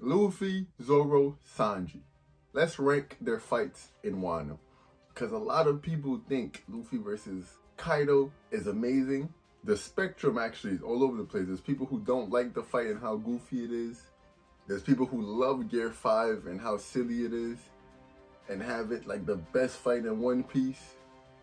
Luffy, Zoro, Sanji. Let's rank their fights in Wano. Because a lot of people think Luffy versus Kaido is amazing. The spectrum actually is all over the place. There's people who don't like the fight and how goofy it is. There's people who love Gear 5 and how silly it is and have it like the best fight in One Piece.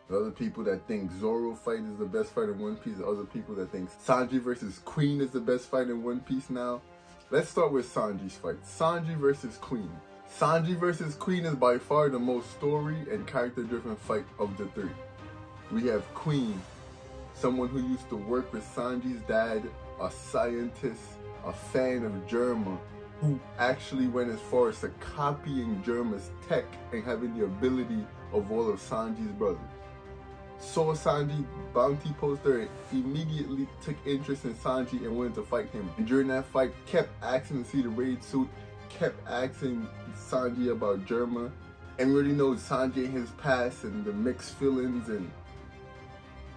There are other people that think Zoro fight is the best fight in One Piece. There are other people that think Sanji versus Queen is the best fight in One Piece now. Let's start with Sanji's fight. Sanji versus Queen. Sanji versus Queen is by far the most story and character driven fight of the three. We have Queen, someone who used to work with Sanji's dad, a scientist, a fan of Germa, who actually went as far as to copying Germa's tech and having the ability of all of Sanji's brothers. Saw Sanji bounty poster and immediately took interest in Sanji and wanted to fight him. And during that fight, kept asking to see the raid suit, kept asking Sanji about Germa, and really knows Sanji and his past and the mixed feelings and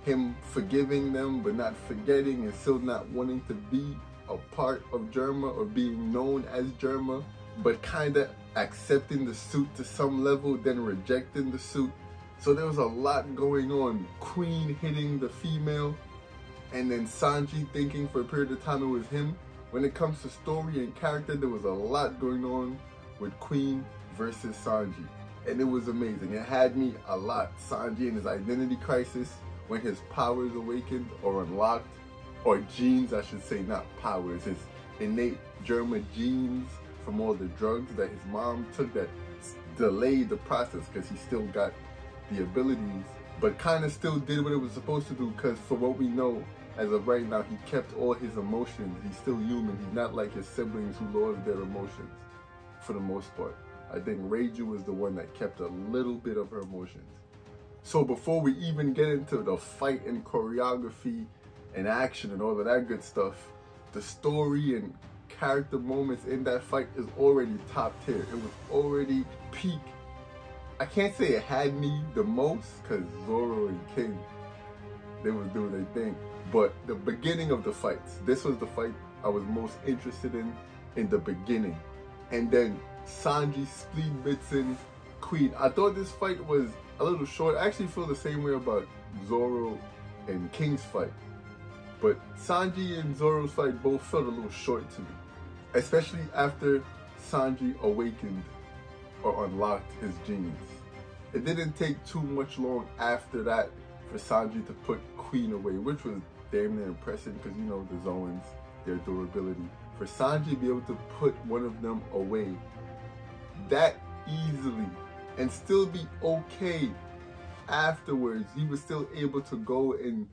him forgiving them but not forgetting and still not wanting to be a part of Germa or being known as Germa, but kind of accepting the suit to some level, then rejecting the suit. So there was a lot going on. Queen hitting the female, and then Sanji thinking for a period of time it was him. When it comes to story and character, there was a lot going on with Queen versus Sanji. And it was amazing. It had me a lot. Sanji and his identity crisis, when his powers awakened or unlocked, or genes I should say, not powers, his innate Germa genes from all the drugs that his mom took that delayed the process because he still got the abilities, but kind of still did what it was supposed to do, because for what we know as of right now, he kept all his emotions. He's still human. He's not like his siblings who lost their emotions for the most part. I think Reiju was the one that kept a little bit of her emotions. So before we even get into the fight and choreography and action and all of that good stuff, the story and character moments in that fight is already top tier. It was already peak. I can't say it had me the most because Zoro and King, they was doing their thing. But the beginning of the fights, this was the fight I was most interested in the beginning. And then Sanji split bits in Queen. I thought this fight was a little short. I actually feel the same way about Zoro and King's fight. But Sanji and Zoro's fight both felt a little short to me. Especially after Sanji awakened or unlocked his genes. It didn't take too much long after that for Sanji to put Queen away, which was damn near impressive because you know the Zoans, their durability. For Sanji to be able to put one of them away that easily and still be okay afterwards, he was still able to go and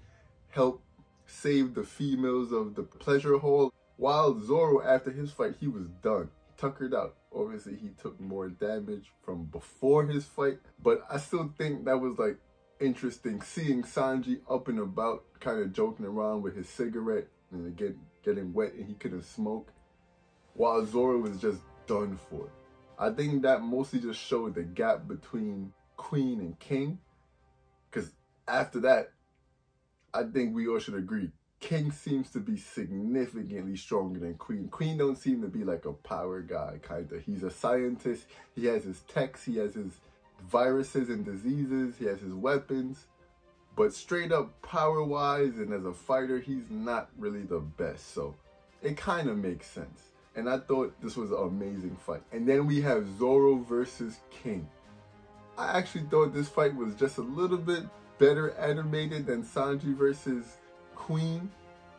help save the females of the pleasure hall. While Zoro, after his fight, he was done, tuckered out. Obviously, he took more damage from before his fight, but I still think that was like interesting, seeing Sanji up and about, kind of joking around with his cigarette and again getting wet and he couldn't smoke, while Zoro was just done for. I think that mostly just showed the gap between Queen and King, because after that, I think we all should agree, King seems to be significantly stronger than Queen. Queen don't seem to be like a power guy, kinda. He's a scientist, he has his techs, he has his viruses and diseases, he has his weapons, but straight up power-wise and as a fighter, he's not really the best, so it kind of makes sense. And I thought this was an amazing fight. And then we have Zoro versus King. I actually thought this fight was just a little bit better animated than Sanji versus Queen,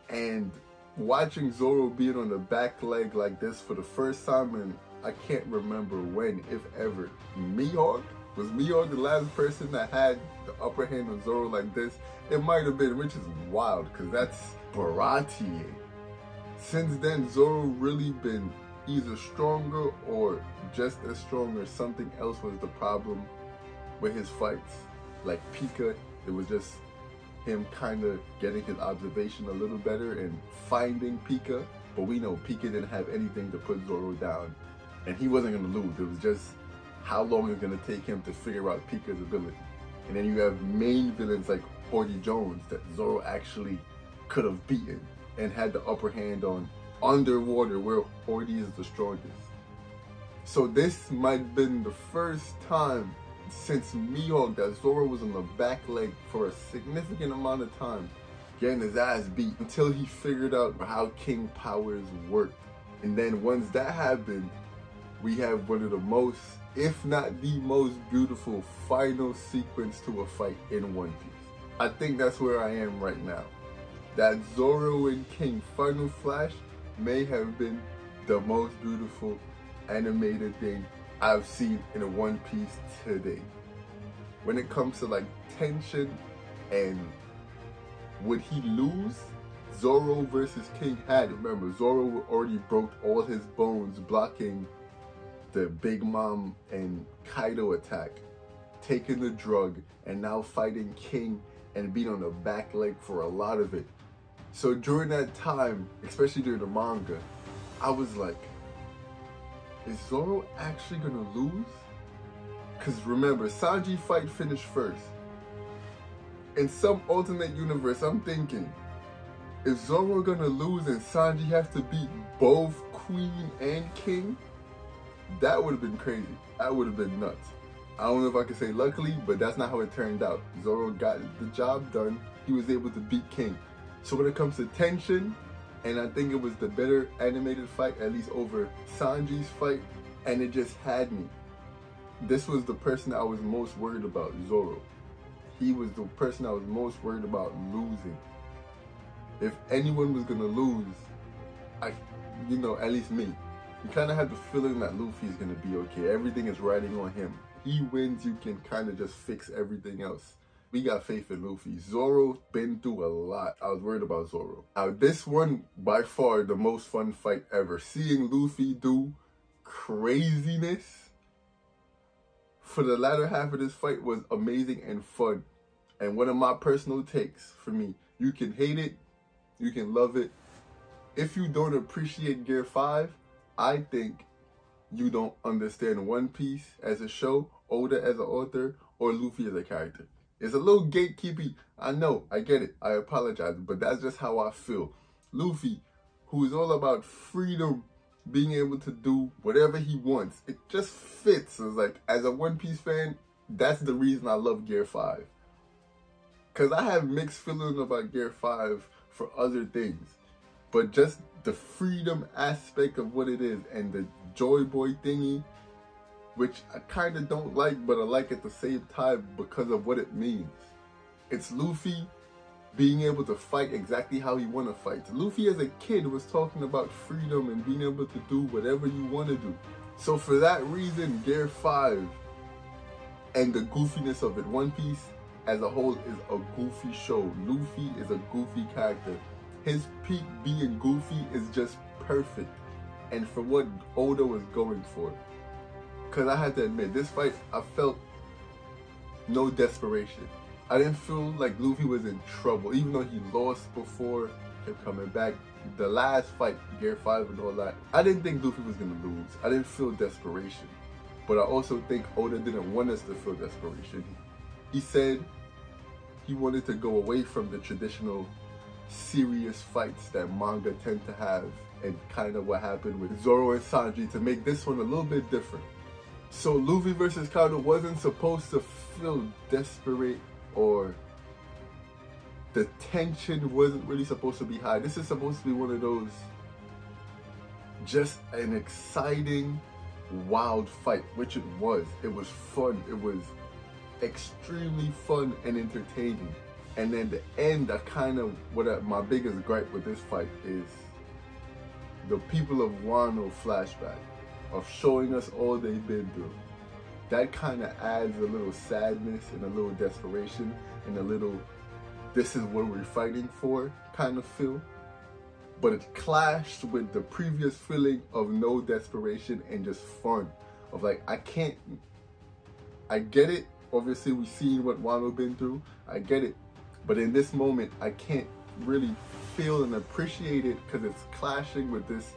and watching Zoro being on the back leg like this for the first time, and I can't remember when, if ever. Mihawk? Was Mihawk the last person that had the upper hand on Zoro like this? It might have been, which is wild because that's Baratie. Since then, Zoro really been either stronger or just as strong, or something else was the problem with his fights. Like Pika, it was just him kind of getting his observation a little better and finding Pika. But we know Pika didn't have anything to put Zoro down, and he wasn't going to lose. It was just how long it's going to take him to figure out Pika's ability. And then you have main villains like Porgy Jones that Zoro actually could have beaten and had the upper hand on underwater, where Porgy is the strongest. So this might have been the first time since Mihawk that Zoro was on the back leg for a significant amount of time, getting his ass beat until he figured out how King powers worked. And then once that happened, we have one of the most, if not the most beautiful final sequence to a fight in One Piece. I think that's where I am right now. That Zoro and King final flash may have been the most beautiful animated thing I've seen in a One Piece today. When it comes to like tension and would he lose? Zoro versus King had, remember, Zoro already broke all his bones blocking the Big Mom and Kaido attack, taking the drug, and now fighting King and being on the back leg for a lot of it. So during that time, especially during the manga, I was like, is Zoro actually gonna lose? Because remember, Sanji fight finished first. In some alternate universe, I'm thinking, is Zoro gonna lose and Sanji has to beat both Queen and King? That would have been crazy. That would have been nuts. I don't know if I could say luckily, but that's not how it turned out. Zoro got the job done. He was able to beat King. So when it comes to tension, and I think it was the better animated fight, at least over Sanji's fight, and it just had me. This was the person I was most worried about, Zoro. He was the person I was most worried about losing. If anyone was gonna lose, at least me. You kind of have the feeling that Luffy is gonna be okay. Everything is riding on him. He wins, you can kind of just fix everything else. We got faith in Luffy. Zoro been through a lot. I was worried about Zoro. Now this one, by far, the most fun fight ever. Seeing Luffy do craziness for the latter half of this fight was amazing and fun. And one of my personal takes for me, you can hate it, you can love it. If you don't appreciate Gear 5, I think you don't understand One Piece as a show, Oda as an author, or Luffy as a character. It's a little gatekeeping. I know, I get it. I apologize, but that's just how I feel. Luffy, who is all about freedom, being able to do whatever he wants. It just fits. It's like, as a One Piece fan, that's the reason I love Gear 5. Because I have mixed feelings about Gear 5 for other things. But just the freedom aspect of what it is and the Joy Boy thingy, which I kind of don't like, but I like at the same time because of what it means. It's Luffy being able to fight exactly how he want to fight. Luffy as a kid was talking about freedom and being able to do whatever you want to do. So for that reason, Gear 5 and the goofiness of it, One Piece as a whole is a goofy show. Luffy is a goofy character. His peak being goofy is just perfect. And for what Oda was going for. Because I had to admit, this fight, I felt no desperation. I didn't feel like Luffy was in trouble, even though he lost before, kept coming back. The last fight, Gear 5 and all that, I didn't think Luffy was going to lose. I didn't feel desperation. But I also think Oda didn't want us to feel desperation. He said he wanted to go away from the traditional serious fights that manga tend to have, and kind of what happened with Zoro and Sanji, to make this one a little bit different. So Luffy versus Kaido wasn't supposed to feel desperate, or the tension wasn't really supposed to be high. This is supposed to be one of those, just an exciting, wild fight, which it was. It was fun. It was extremely fun and entertaining. And then the end, my biggest gripe with this fight is the people of Wano flashback of showing us all they've been through. That kind of adds a little sadness and a little desperation and a little, this is what we're fighting for kind of feel. But it clashed with the previous feeling of no desperation and just fun. Of like, I get it. Obviously, we've seen what Wano been through. I get it. But in this moment, I can't really feel and appreciate it because it's clashing with this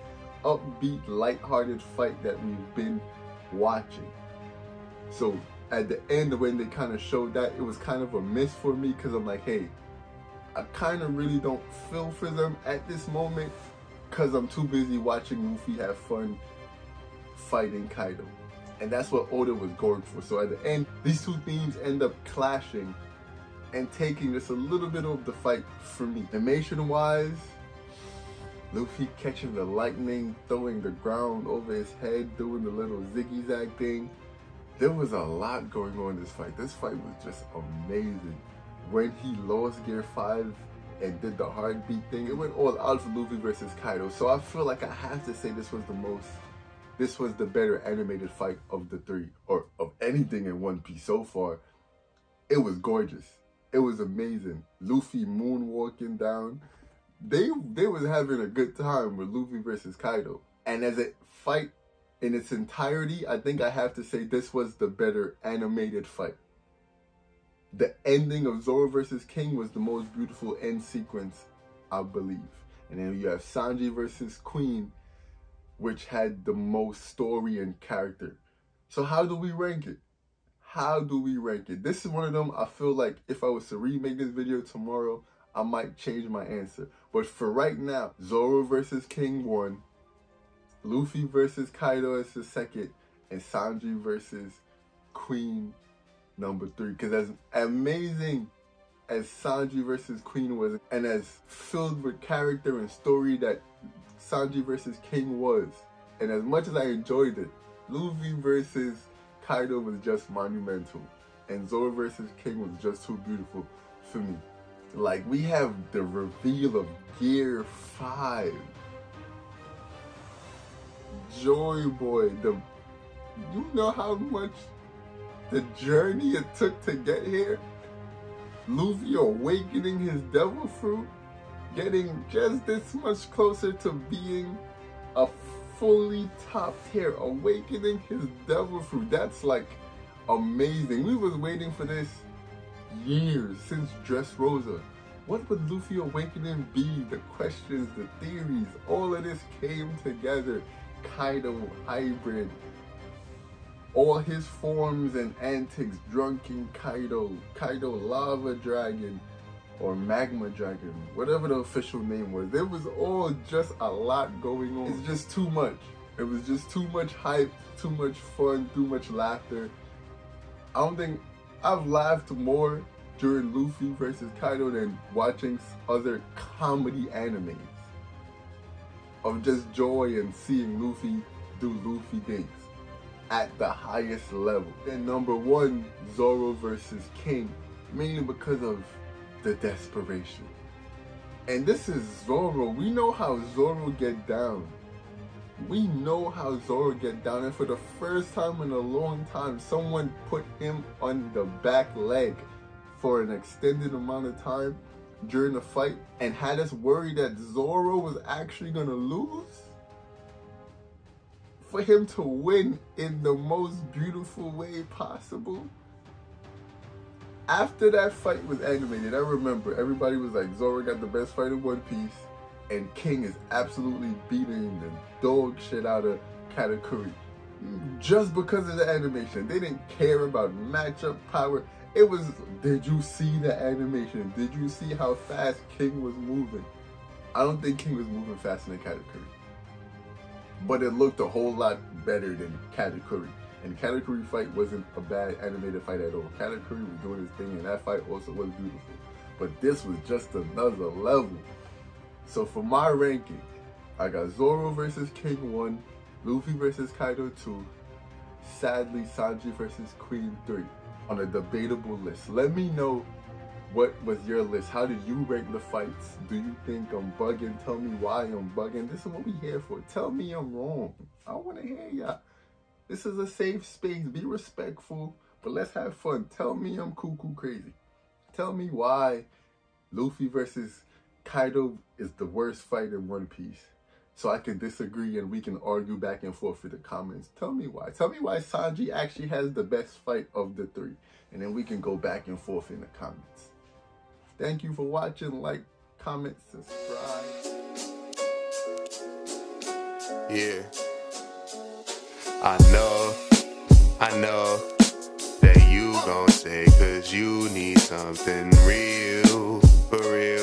upbeat, lighthearted fight that we've been watching. So at the end, when they kind of showed that, it was kind of a miss for me because I'm like, hey, I kind of really don't feel for them at this moment because I'm too busy watching Luffy have fun fighting Kaido. And that's what Oda was going for. So at the end, these two themes end up clashing and taking just a little bit of the fight for me. Animation-wise, Luffy catching the lightning, throwing the ground over his head, doing the little ziggy-zag thing. There was a lot going on in this fight. This fight was just amazing. When he lost Gear 5 and did the heartbeat thing, it went all out for Luffy versus Kaido. So I feel like I have to say this was the better animated fight of the three, or of anything in One Piece so far. It was gorgeous. It was amazing. Luffy moonwalking down. They was having a good time with Luffy versus Kaido. And as a fight in its entirety, I think I have to say this was the better animated fight. The ending of Zoro vs King was the most beautiful end sequence, I believe. And then you have Sanji vs Queen, which had the most story and character. So how do we rank it? How do we rank it? This is one of them, I feel like if I was to remake this video tomorrow, I might change my answer. But for right now, Zoro vs King 1, Luffy versus Kaido as the second, and Sanji versus Queen number 3. Because as amazing as Sanji versus Queen was, and as filled with character and story that Sanji versus King was, and as much as I enjoyed it, Luffy versus Kaido was just monumental, and Zoro versus King was just too beautiful for me. Like, we have the reveal of Gear 5. Joy Boy, you know how much the journey it took to get here? Luffy awakening his devil fruit, getting just this much closer to being a fully top tier, awakening his devil fruit. That's like amazing. We was waiting for this years, since Dressrosa. What would Luffy awakening be? The questions, the theories, all of this came together. Kaido hybrid, all his forms and antics, drunken Kaido, Kaido lava dragon, or magma dragon, whatever the official name was. There was all just a lot going on. It's just too much. It was just too much hype, too much fun, too much laughter. I don't think I've laughed more during Luffy versus Kaido than watching other comedy animes of just joy and seeing Luffy do Luffy things at the highest level. And number 1, Zoro versus King, mainly because of the desperation. And this is Zoro. We know how Zoro get down. We know how Zoro get down, and for the first time in a long time, someone put him on the back leg for an extended amount of time during the fight and had us worried that Zoro was actually gonna lose. For him to win in the most beautiful way possible. After that fight was animated, I remember everybody was like, Zoro got the best fight in One Piece, and King is absolutely beating the dog shit out of Katakuri. Just because of the animation. They didn't care about matchup power. It was, did you see the animation? Did you see how fast King was moving? I don't think King was moving faster than Katakuri. But it looked a whole lot better than Katakuri. And Katakuri fight wasn't a bad animated fight at all. Katakuri was doing his thing, and that fight also was beautiful. But this was just another level. So for my ranking, I got Zoro versus King 1, Luffy versus Kaido 2, sadly Sanji versus Queen 3 on a debatable list. Let me know what was your list. How did you rank the fights? Do you think I'm bugging? Tell me why I'm bugging. This is what we here for. Tell me I'm wrong. I want to hear ya. This is a safe space. Be respectful, but let's have fun. Tell me I'm cuckoo crazy. Tell me why Luffy versus Kaido is the worst fight in One Piece, so I can disagree and we can argue back and forth in the comments. Tell me why. Tell me why Sanji actually has the best fight of the 3, and then we can go back and forth in the comments. Thank you for watching. Like, comment, subscribe. Yeah, I know that you gon' say, 'cause you need something real, for real.